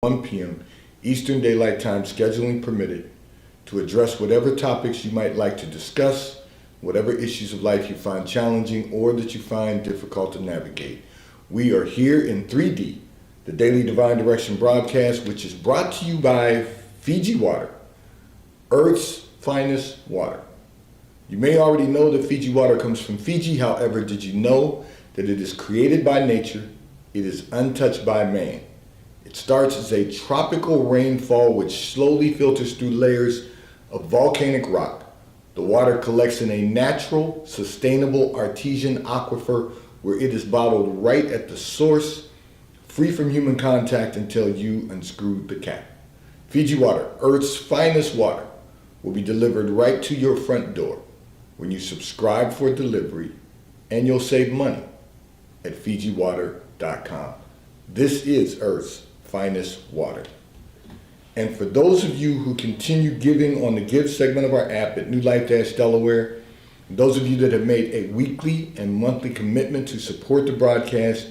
1 p.m. Eastern Daylight Time, scheduling permitted, to address whatever topics you might like to discuss, whatever issues of life you find challenging or that you find difficult to navigate. We are here in 3D, the Daily Divine Direction broadcast, which is brought to you by Fiji Water, Earth's finest water. You may already know that Fiji water comes from Fiji. However, did you know that it is created by nature? It is untouched by man. It starts as a tropical rainfall which slowly filters through layers of volcanic rock. The water collects in a natural, sustainable artesian aquifer where it is bottled right at the source, free from human contact until you unscrew the cap. Fiji Water, Earth's finest water, will be delivered right to your front door when you subscribe for delivery, and you'll save money at FijiWater.com. This is Earth's finest water. And for those of you who continue giving on the Give segment of our app at New Life Delaware, those of you that have made a weekly and monthly commitment to support the broadcast,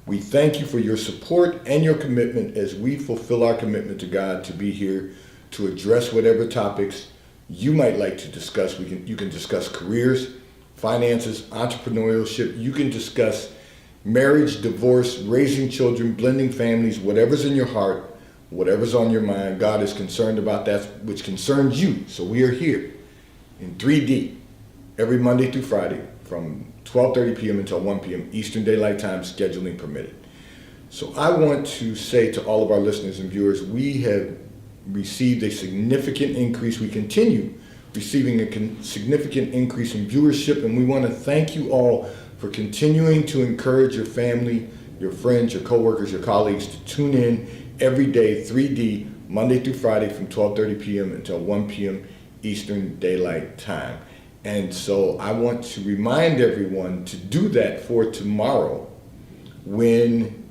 we thank you for your support and your commitment as we fulfill our commitment to God to be here to address whatever topics you might like to discuss. You can discuss careers, finances, entrepreneurship. You can discuss marriage, divorce, raising children, blending families, whatever's in your heart, whatever's on your mind. God is concerned about that which concerns you. So we are here in 3D every Monday through Friday from 12:30 p.m. until 1 p.m. Eastern Daylight Time, scheduling permitted. So I want to say to all of our listeners and viewers, we have received a significant increase. We continue receiving a significant increase in viewership, and we want to thank you all for continuing to encourage your family, your friends, your coworkers, your colleagues to tune in every day, 3D, Monday through Friday from 12:30 p.m. until 1 p.m. Eastern Daylight Time. And so I want to remind everyone to do that for tomorrow when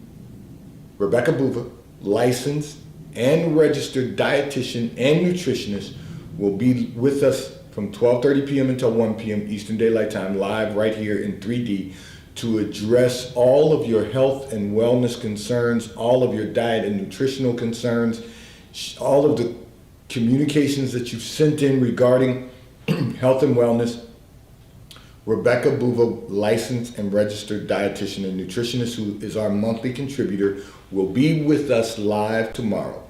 Rebecca Buva, licensed and registered dietitian and nutritionist, will be with us from 12:30 p.m. until 1 p.m. Eastern Daylight Time, live right here in 3D, to address all of your health and wellness concerns, all of your diet and nutritional concerns, all of the communications that you've sent in regarding health and wellness. Rebecca Buva, licensed and registered dietitian and nutritionist, who is our monthly contributor, will be with us live tomorrow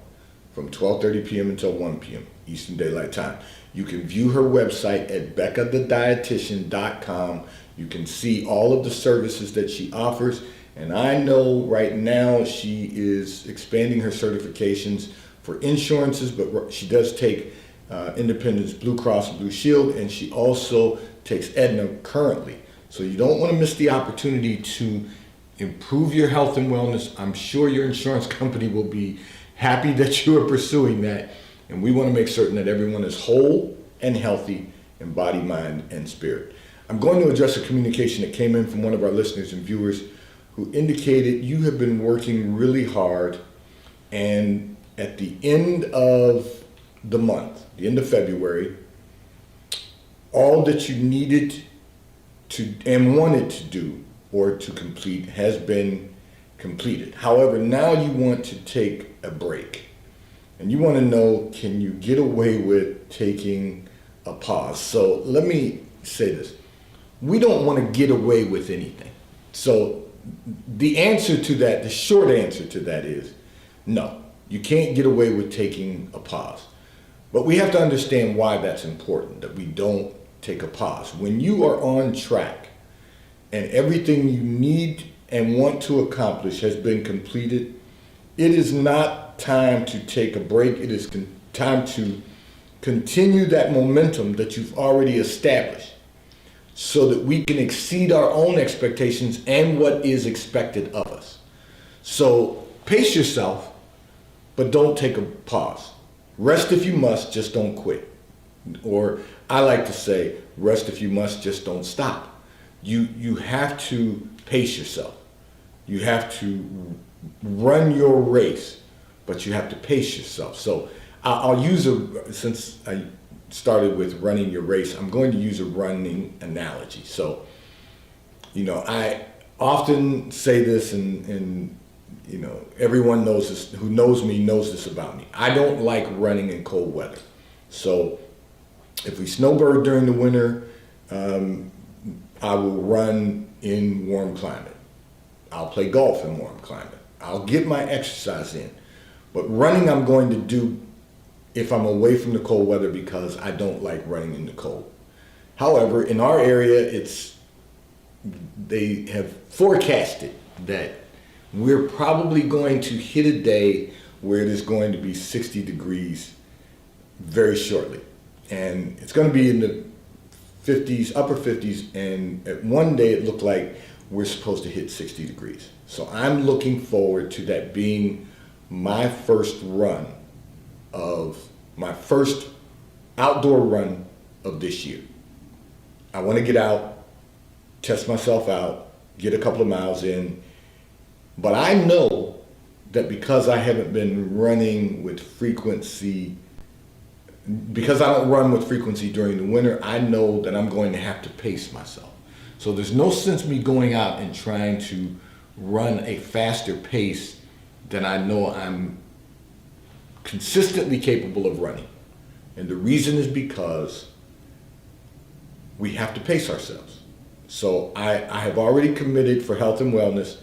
from 12:30 p.m. until 1 p.m. Eastern Daylight Time. You can view her website at BeccaTheDietitian.com. You can see all of the services that she offers. And I know right now she is expanding her certifications for insurances, but she does take Independence Blue Cross Blue Shield, and she also takes Aetna currently. So you don't want to miss the opportunity to improve your health and wellness. I'm sure your insurance company will be happy that you are pursuing that. And we want to make certain that everyone is whole and healthy in body, mind, and spirit. I'm going to address a communication that came in from one of our listeners and viewers who indicated you have been working really hard, and at the end of the month, the end of February, all that you needed to and wanted to do or to complete has been completed. However, now you want to take a break. And you want to know, can you get away with taking a pause? So let me say this. We don't want to get away with anything. So the answer to that, the short answer to that is no. You can't get away with taking a pause. But we have to understand why that's important, that we don't take a pause. When you are on track and everything you need and want to accomplish has been completed, it is not time to take a break. It is time to continue that momentum that you've already established so that we can exceed our own expectations and what is expected of us. So pace yourself, but don't take a pause. Rest if you must, just don't quit. Or I like to say, rest if you must, just don't stop. You have to pace yourself. You have to run your race, but you have to pace yourself. So I'll use since I started with running your race, I'm going to use a running analogy. So, I often say this, and everyone knows this, who knows me knows this about me. I don't like running in cold weather. So if we snowbird during the winter, I will run in warm climate. I'll play golf in warm climate. I'll get my exercise in. But running I'm going to do if I'm away from the cold weather because I don't like running in the cold. However, in our area, they have forecasted that we're probably going to hit a day where it is going to be 60 degrees very shortly. And it's going to be in the 50s, upper 50s, and at one day it looked like we're supposed to hit 60 degrees. So I'm looking forward to that being my first outdoor run of this year. I want to get out, test myself out, get a couple of miles in, but I know that because I haven't been running with frequency, because I don't run with frequency during the winter, I know that I'm going to have to pace myself. So there's no sense me going out and trying to run a faster pace than I know I'm consistently capable of running. And the reason is because we have to pace ourselves. So I have already committed for health and wellness.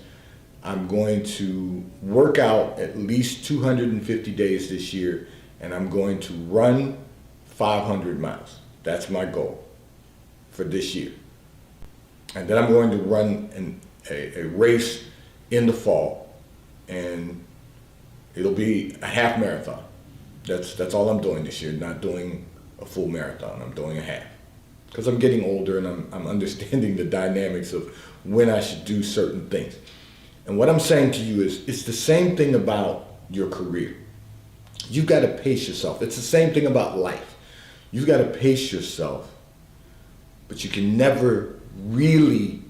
I'm going to work out at least 250 days this year, and I'm going to run 500 miles. That's my goal for this year. And then I'm going to run a race in the fall, and it'll be a half marathon. That's all I'm doing this year, not doing a full marathon. I'm doing a half. Because I'm getting older and I'm understanding the dynamics of when I should do certain things. And what I'm saying to you is, it's the same thing about your career. You've got to pace yourself. It's the same thing about life. You've got to pace yourself, but you can never really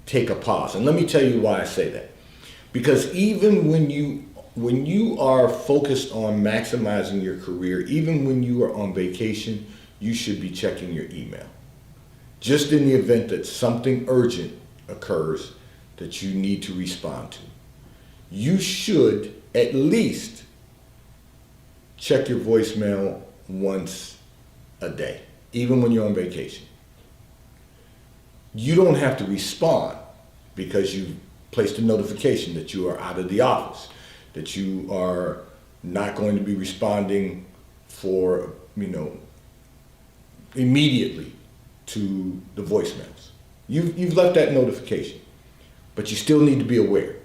take a pause. And let me tell you why I say that. Because even when you are focused on maximizing your career, even when you are on vacation, you should be checking your email. Just in the event that something urgent occurs that you need to respond to. You should at least check your voicemail once a day, even when you're on vacation. You don't have to respond because you placed a notification that you are out of the office, that you are not going to be responding for, immediately to the voicemails. You've left that notification, but you still need to be aware.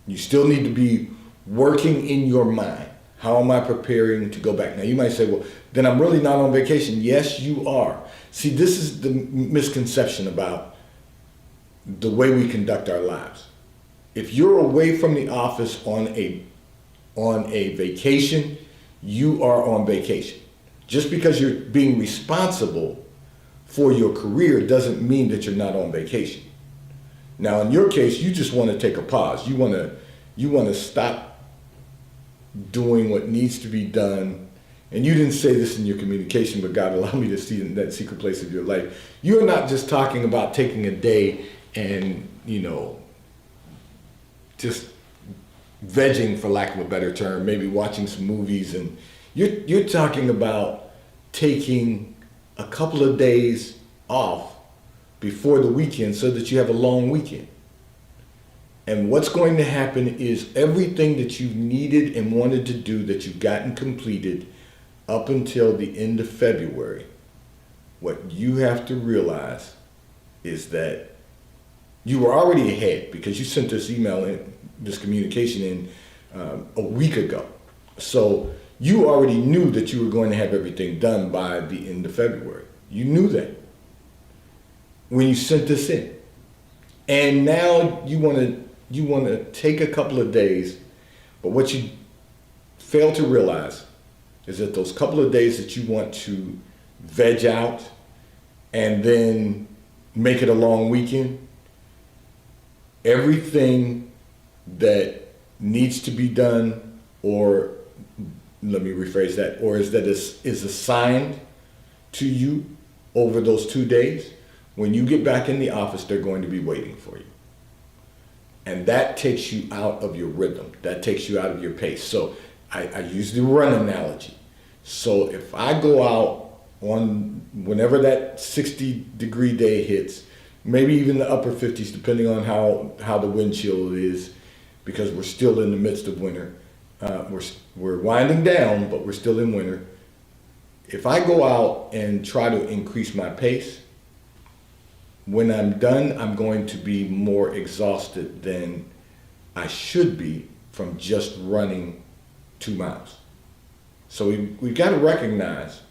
You still need to be working in your mind. How am I preparing to go back? Now you might say, well, then I'm really not on vacation. Yes, you are. See, this is the misconception about the way we conduct our lives. If you're away from the office on a vacation, you are on vacation. Just because you're being responsible for your career doesn't mean that you're not on vacation. Now, in your case, you just want to take a pause. You want to stop doing what needs to be done. And you didn't say this in your communication, but God allowed me to see in that secret place of your life. You're not just talking about taking a day and, just vegging, for lack of a better term, maybe watching some movies, and you're talking about taking a couple of days off before the weekend so that you have a long weekend. And what's going to happen is everything that you've needed and wanted to do that you've gotten completed up until the end of February, what you have to realize is that you were already ahead because you sent this email in, this communication in a week ago. So you already knew that you were going to have everything done by the end of February. You knew that when you sent this in. And now you want to take a couple of days, but what you fail to realize is that those couple of days that you want to veg out and then make it a long weekend, everything that needs to be done, or let me rephrase that, or is assigned to you over those 2 days, when you get back in the office, they're going to be waiting for you. And that takes you out of your rhythm. That takes you out of your pace. So I use the run analogy. So if I go out on whenever that 60-degree day hits, maybe even the upper 50s, depending on how the wind chill is, because we're still in the midst of winter. We're winding down, but we're still in winter. If I go out and try to increase my pace, when I'm done, I'm going to be more exhausted than I should be from just running 2 miles. So we've got to recognize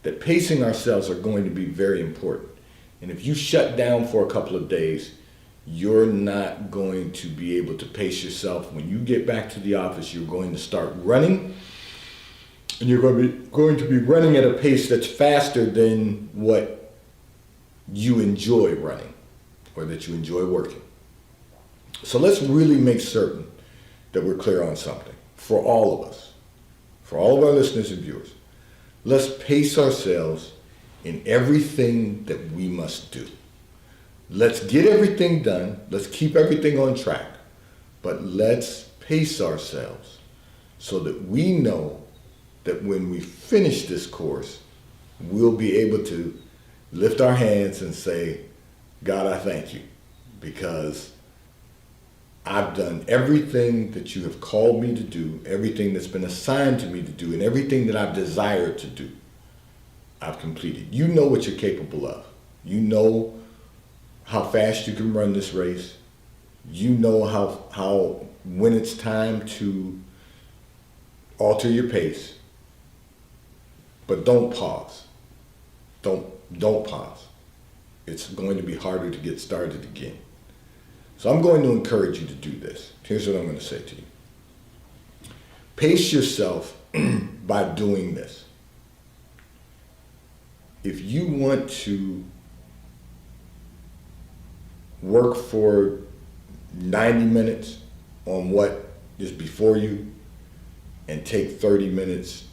that pacing ourselves are going to be very important. And if you shut down for a couple of days, you're not going to be able to pace yourself. When you get back to the office, you're going to start running, and you're going to be running at a pace that's faster than what you enjoy running or that you enjoy working. So let's really make certain that we're clear on something for all of us, for all of our listeners and viewers. Let's pace ourselves in everything that we must do. Let's get everything done. Let's keep everything on track. But let's pace ourselves so that we know that when we finish this course, we'll be able to lift our hands and say, God, I thank you, because I've done everything that you have called me to do, everything that's been assigned to me to do, and everything that I've desired to do, I've completed. You know what you're capable of. You know how fast you can run this race. You know how when it's time to alter your pace. But don't pause. Don't pause. It's going to be harder to get started again. So I'm going to encourage you to do this. Here's what I'm going to say to you. Pace yourself by doing this. If you want to work for 90 minutes on what is before you and take 30 minutes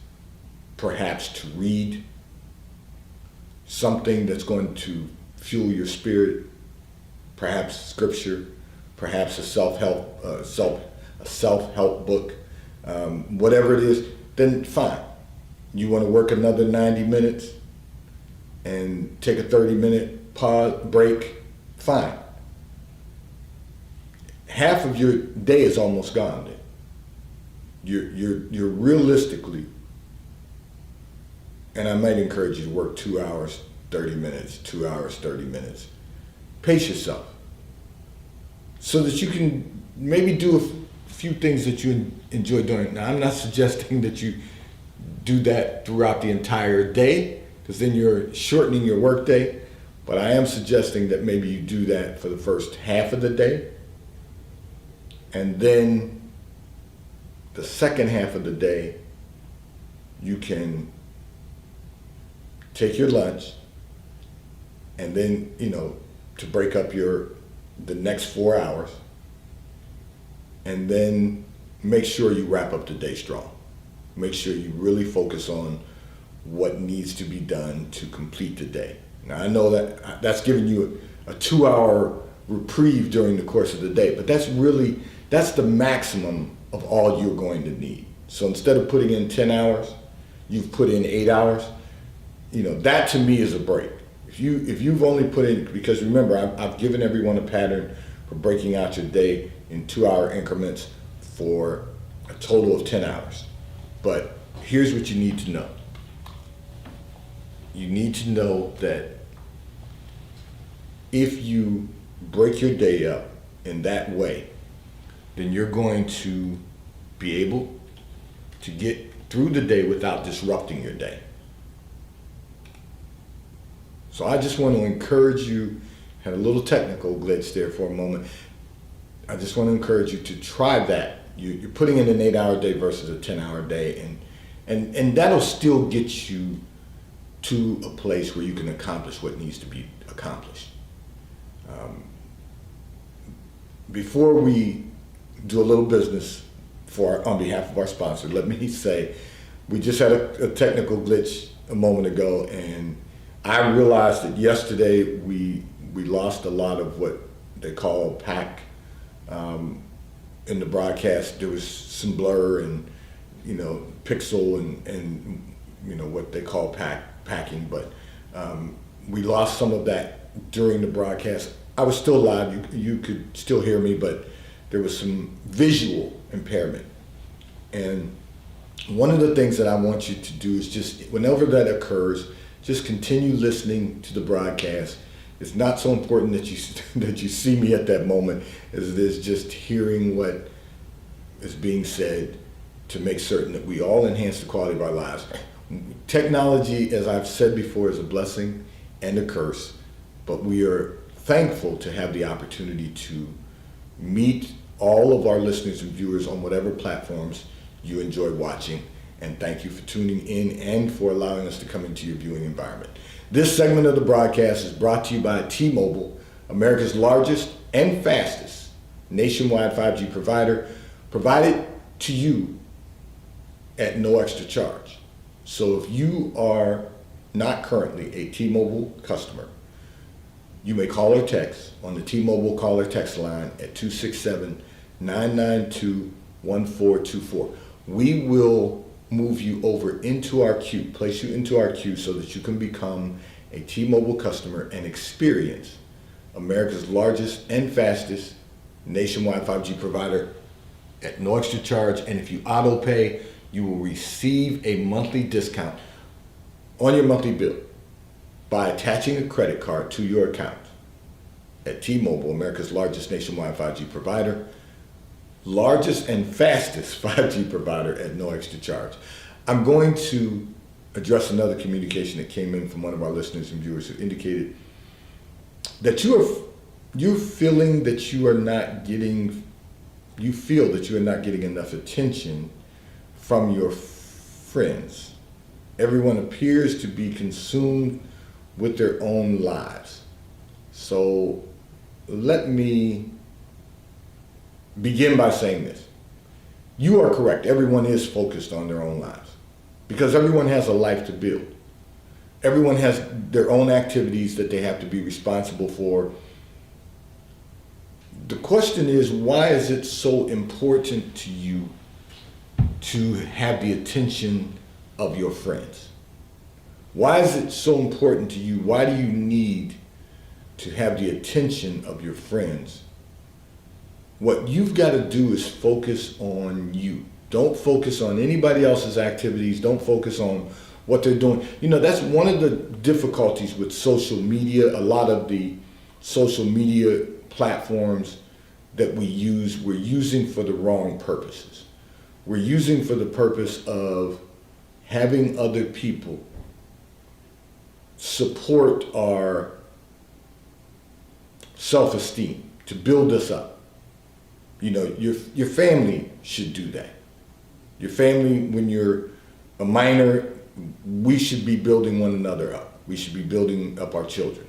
perhaps to read something that's going to fuel your spirit, perhaps scripture, perhaps a self-help book, whatever it is, then fine. You want to work another 90 minutes and take a 30-minute pause, break, fine. Half of your day is almost gone then. You're realistically, and I might encourage you to work 2 hours, 30 minutes, 2 hours, 30 minutes. Pace yourself so that you can maybe do a few things that you enjoy doing. Now, I'm not suggesting that you do that throughout the entire day, because then you're shortening your workday, but I am suggesting that maybe you do that for the first half of the day, and then the second half of the day, you can take your lunch, and then, to break up the next 4 hours, and then make sure you wrap up the day strong. Make sure you really focus on what needs to be done to complete the day. Now, I know that that's giving you a 2-hour reprieve during the course of the day, but that's the maximum of all you're going to need. So instead of putting in 10 hours, you've put in 8 hours. That to me is a break. If you've only put in, because remember, I've given everyone a pattern for breaking out your day in 2-hour increments for a total of 10 hours. But here's what you need to know. You need to know that if you break your day up in that way, then you're going to be able to get through the day without disrupting your day. So I just want to encourage you, had a little technical glitch there for a moment. I just want to encourage you to try that. You're putting in an 8-hour day versus a 10-hour day, and that'll still get you to a place where you can accomplish what needs to be accomplished. Before we do a little business on behalf of our sponsor, let me say, we just had a technical glitch a moment ago, and I realized that yesterday we lost a lot of what they call pack In the broadcast, there was some blur and, pixel and what they call packing, but we lost some of that during the broadcast. I was still live, you could still hear me, but there was some visual impairment. And one of the things that I want you to do is just, whenever that occurs, just continue listening to the broadcast. It's not so important that you see me at that moment as it is just hearing what is being said to make certain that we all enhance the quality of our lives. Technology, as I've said before, is a blessing and a curse, but we are thankful to have the opportunity to meet all of our listeners and viewers on whatever platforms you enjoy watching. And thank you for tuning in and for allowing us to come into your viewing environment. This segment of the broadcast is brought to you by T-Mobile, America's largest and fastest nationwide 5G provider, provided to you at no extra charge. So if you are not currently a T-Mobile customer, you may call or text on the T-Mobile call or text line at 267-992-1424. We will move you over into our queue, place you into our queue so that you can become a T-Mobile customer and experience America's largest and fastest nationwide 5G provider at no extra charge. And if you auto pay, you will receive a monthly discount on your monthly bill by attaching a credit card to your account at T-Mobile, America's largest nationwide 5G provider, largest and fastest 5G provider at no extra charge. I'm going to address another communication that came in from one of our listeners and viewers who indicated that you're feeling that you feel that you are not getting enough attention from your friends. Everyone appears to be consumed with their own lives. So let me begin by saying this. You are correct. Everyone is focused on their own lives because everyone has a life to build. Everyone has their own activities that they have to be responsible for. The question is, why is it so important to you to have the attention of your friends? Why is it so important to you? Why do you need to have the attention of your friends? What you've got to do is focus on you. Don't focus on anybody else's activities. Don't focus on what they're doing. That's one of the difficulties with social media. A lot of the social media platforms that we're using for the wrong purposes. We're using for the purpose of having other people support our self-esteem, to build us up. Your family should do that. Your family, when you're a minor, we should be building one another up. We should be building up our children.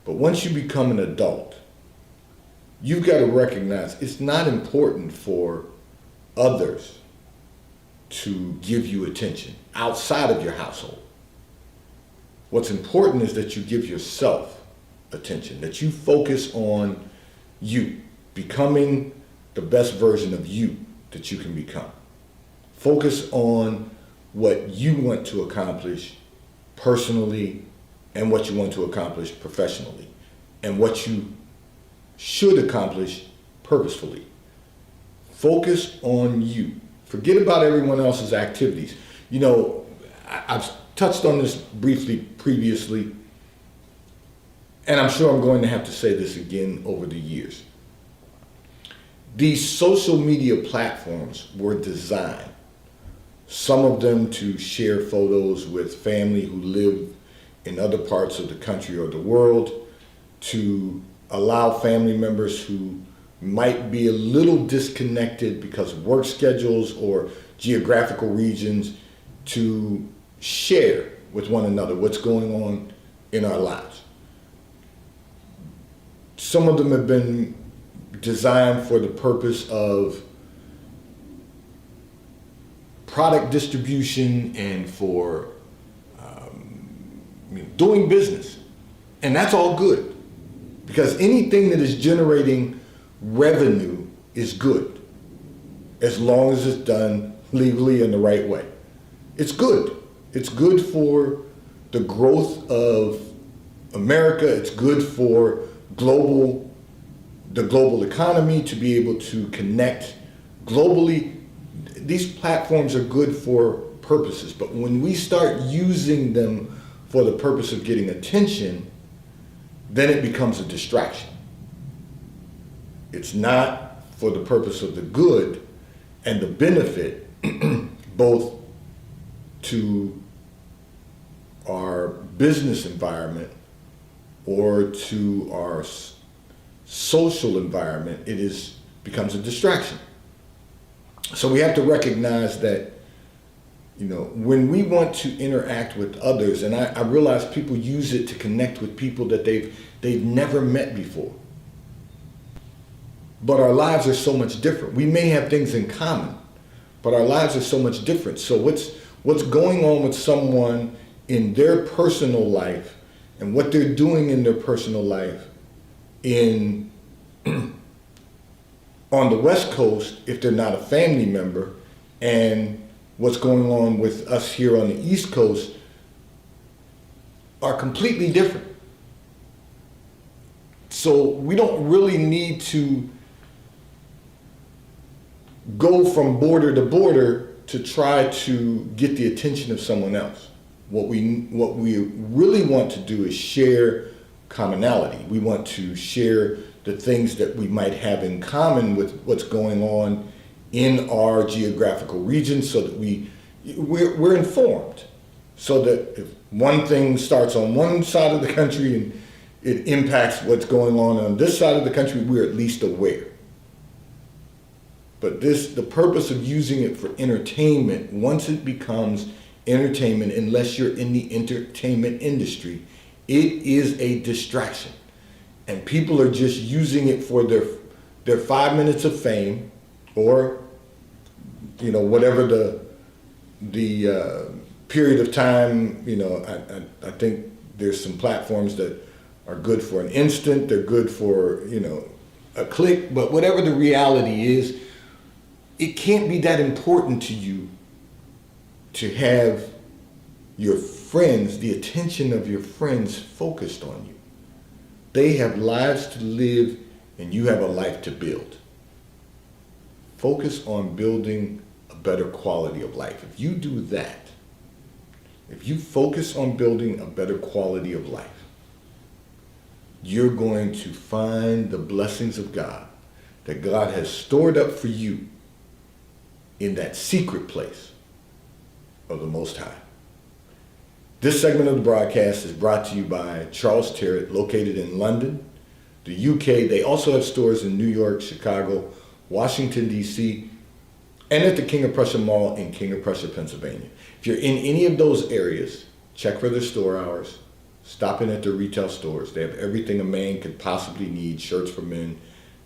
But once you become an adult, you've got to recognize it's not important for others to give you attention outside of your household. What's important is that you give yourself attention, that you focus on you, becoming the best version of you that you can become. Focus on what you want to accomplish personally and what you want to accomplish professionally and what you should accomplish purposefully. Focus on you. Forget about everyone else's activities. I've touched on this briefly previously, and I'm sure I'm going to have to say this again over the years. These social media platforms were designed, some of them to share photos with family who live in other parts of the country or the world, to allow family members who might be a little disconnected because of work schedules or geographical regions to share with one another what's going on in our lives. Some of them have been designed for the purpose of product distribution and for doing business. And that's all good, because anything that is generating revenue is good, as long as it's done legally in the right way. It's good. It's good for the growth of America. It's good for the global economy, to be able to connect globally. These platforms are good for purposes, but when we start using them for the purpose of getting attention, then it becomes a distraction. It's not for the purpose of the good and the benefit, both to our business environment or to our social environment. It becomes a distraction. So we have to recognize that, when we want to interact with others, and I realize people use it to connect with people that they've never met before. But our lives are so much different. We may have things in common, but our lives are so much different. So what's going on with someone in their personal life and what they're doing in their personal life on the West Coast, if they're not a family member, and what's going on with us here on the East Coast, are completely different. So we don't really need to go from border to border to try to get the attention of someone else. What we really want to do is share commonality. We want to share the things that we might have in common with what's going on in our geographical region, so that we're informed, so that if one thing starts on one side of the country and it impacts what's going on this side of the country, we're at least aware. But the purpose of using it for entertainment, once it becomes entertainment, unless you're in the entertainment industry, it is a distraction. And people are just using it for their 5 minutes of fame, or whatever the period of time. I think there's some platforms that are good for an instant, they're good for a click, but whatever the reality is, it can't be that important to you to have your friends, the attention of your friends, focused on you. They have lives to live and you have a life to build. Focus on building a better quality of life. If you do that, if you focus on building a better quality of life, you're going to find the blessings of God that God has stored up for you in that secret place of the Most High. This segment of the broadcast is brought to you by Charles Terrett, located in London, the UK. They also have stores in New York, Chicago, Washington, D.C., and at the King of Prussia Mall in King of Prussia, Pennsylvania. If you're in any of those areas, check for their store hours. Stop in at their retail stores. They have everything a man could possibly need: shirts for men,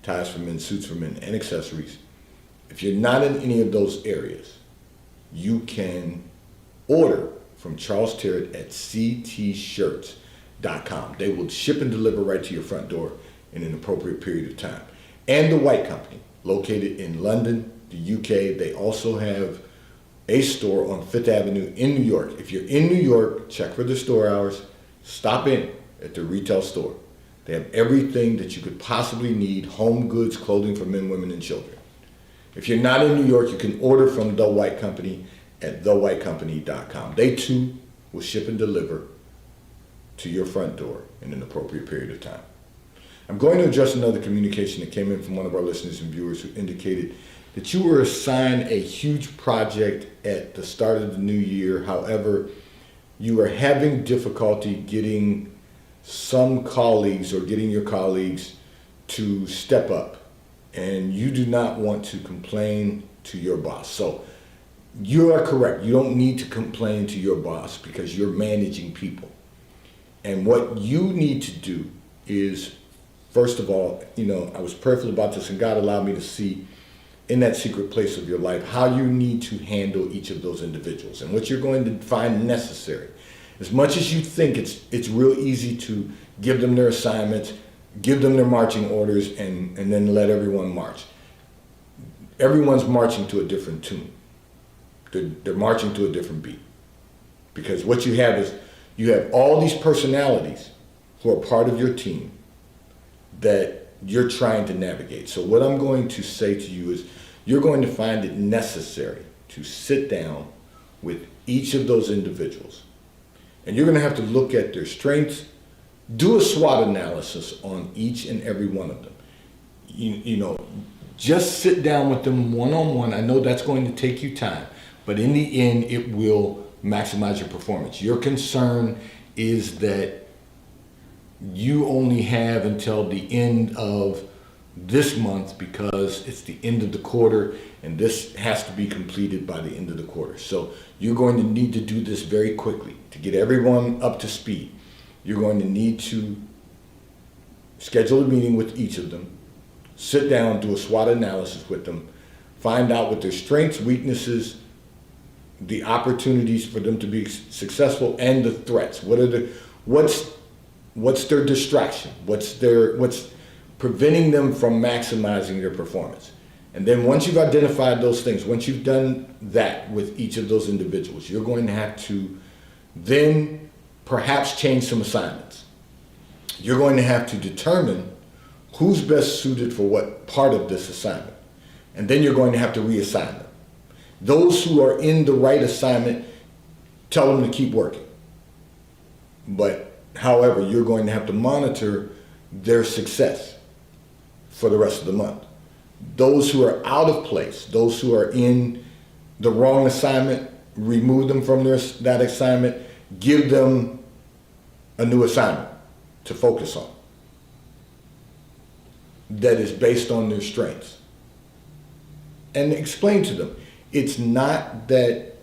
ties for men, suits for men, and accessories. If you're not in any of those areas, you can order from Charles Terrett at ctshirts.com. They will ship and deliver right to your front door in an appropriate period of time. And The White Company, located in London, the UK. They also have a store on Fifth Avenue in New York. If you're in New York, check for the store hours. Stop in at the retail store. They have everything that you could possibly need: home goods, clothing for men, women, and children. If you're not in New York, you can order from The White Company at thewhitecompany.com. They too will ship and deliver to your front door in an appropriate period of time. I'm going to address another communication that came in from one of our listeners and viewers, who indicated that you were assigned a huge project at the start of the new year. However, you are having difficulty getting some colleagues, or getting your colleagues, to step up, and you do not want to complain to your boss. So you are correct. You don't need to complain to your boss, because you're managing people. And what you need to do is, first of all, I was prayerful about this, and God allowed me to see in that secret place of your life how you need to handle each of those individuals and what you're going to find necessary. As much as you think it's real easy to give them their assignments, give them their marching orders, and then let everyone march. everyone's marching to a different tune. They're marching to a different beat. Because what you have is, you have all these personalities who are part of your team that you're trying to navigate. So what I'm going to say to you is, you're going to find it necessary to sit down with each of those individuals. And you're going to have to look at their strengths, do a SWOT analysis on each and every one of them. You know, just sit down with them one-on-one. I know that's going to take you time, but in the end, it will maximize your performance. Your concern is that you only have until the end of this month, because it's the end of the quarter and this has to be completed by the end of the quarter. So you're going to need to do this very quickly to get everyone up to speed. You're going to need to schedule a meeting with each of them, sit down, do a SWOT analysis with them, find out what their strengths, weaknesses, the opportunities for them to be successful, and the threats. What's their distraction? What's preventing them from maximizing their performance? And then once you've identified those things, once you've done that with each of those individuals, you're going to have to then perhaps change some assignments. You're going to have to determine who's best suited for what part of this assignment. And then you're going to have to reassign them. Those who are in the right assignment, tell them to keep working. But however, you're going to have to monitor their success for the rest of the month. Those who are out of place, those who are in the wrong assignment, remove them from that assignment, give them a new assignment to focus on that is based on their strengths. And explain to them, it's not that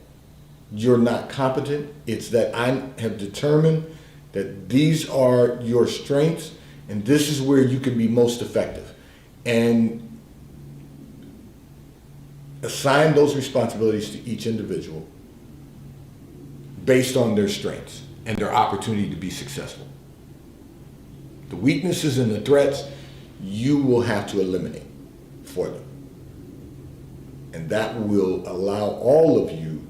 you're not competent, it's that I have determined that these are your strengths and this is where you can be most effective. And assign those responsibilities to each individual based on their strengths and their opportunity to be successful. The weaknesses and the threats, you will have to eliminate for them. And that will allow all of you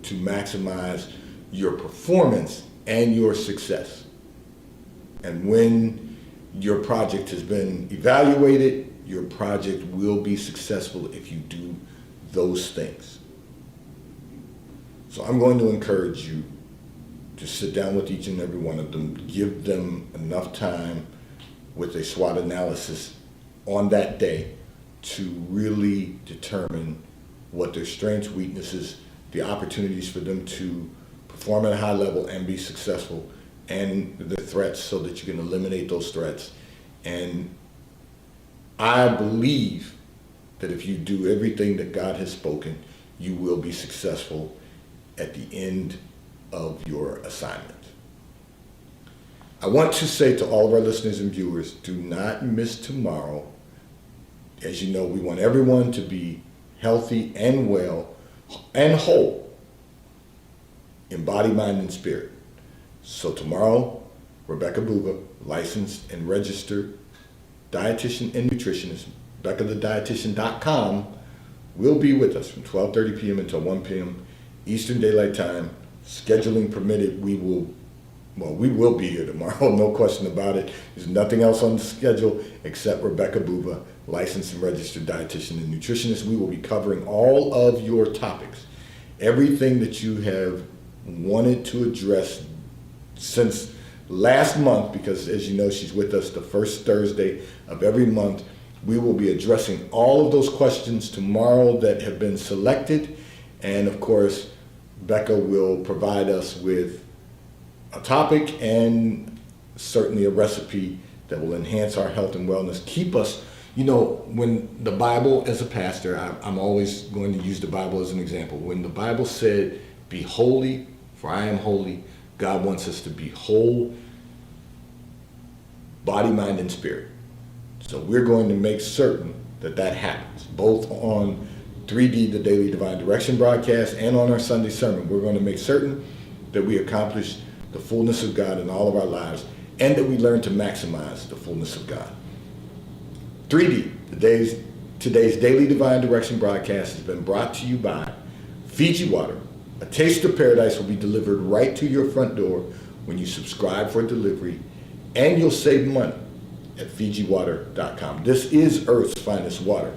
to maximize your performance and your success. And when your project has been evaluated, your project will be successful if you do those things. So I'm going to encourage you to sit down with each and every one of them, give them enough time with a SWOT analysis on that day to really determine what their strengths, weaknesses, the opportunities for them to perform at a high level and be successful, and the threats, so that you can eliminate those threats. And I believe that if you do everything that God has spoken, you will be successful at the end of your assignment. I want to say to all of our listeners and viewers, do not miss tomorrow. As you know, we want everyone to be healthy and well and whole in body, mind, and spirit. So tomorrow, Rebecca Buba, licensed and registered dietitian and nutritionist, BeccaTheDietitian.com, will be with us from 12:30 p.m. until 1 p.m. Eastern Daylight Time. Scheduling permitted, we will be here tomorrow, no question about it. There's nothing else on the schedule except Rebecca Buba, licensed and registered dietitian and nutritionist. We will be covering all of your topics, everything that you have wanted to address since last month, because as you know, she's with us the first Thursday of every month. We will be addressing all of those questions tomorrow that have been selected. And of course, Becca will provide us with a topic and certainly a recipe that will enhance our health and wellness. Keep us, you know, when the Bible, as a pastor, I'm always going to use the Bible as an example. When the Bible said, "Be holy, for I am holy," God wants us to be whole, body, mind, and spirit. So we're going to make certain that that happens, both on 3D, the Daily Divine Direction broadcast, and on our Sunday sermon. We're going to make certain that we accomplish the fullness of God in all of our lives, and that we learn to maximize the fullness of God. 3D, the Today's Daily Divine Direction broadcast has been brought to you by Fiji Water. A taste of paradise will be delivered right to your front door when you subscribe for delivery, and you'll save money at FijiWater.com. This is Earth's finest water.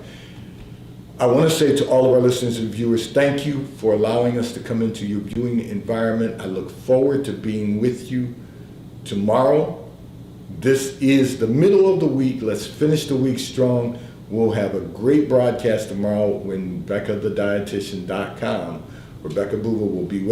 I want to say to all of our listeners and viewers, thank you for allowing us to come into your viewing environment. I look forward to being with you tomorrow. This is the middle of the week. Let's finish the week strong. We'll have a great broadcast tomorrow when BeccaTheDietitian.com, Rebecca Boover will be with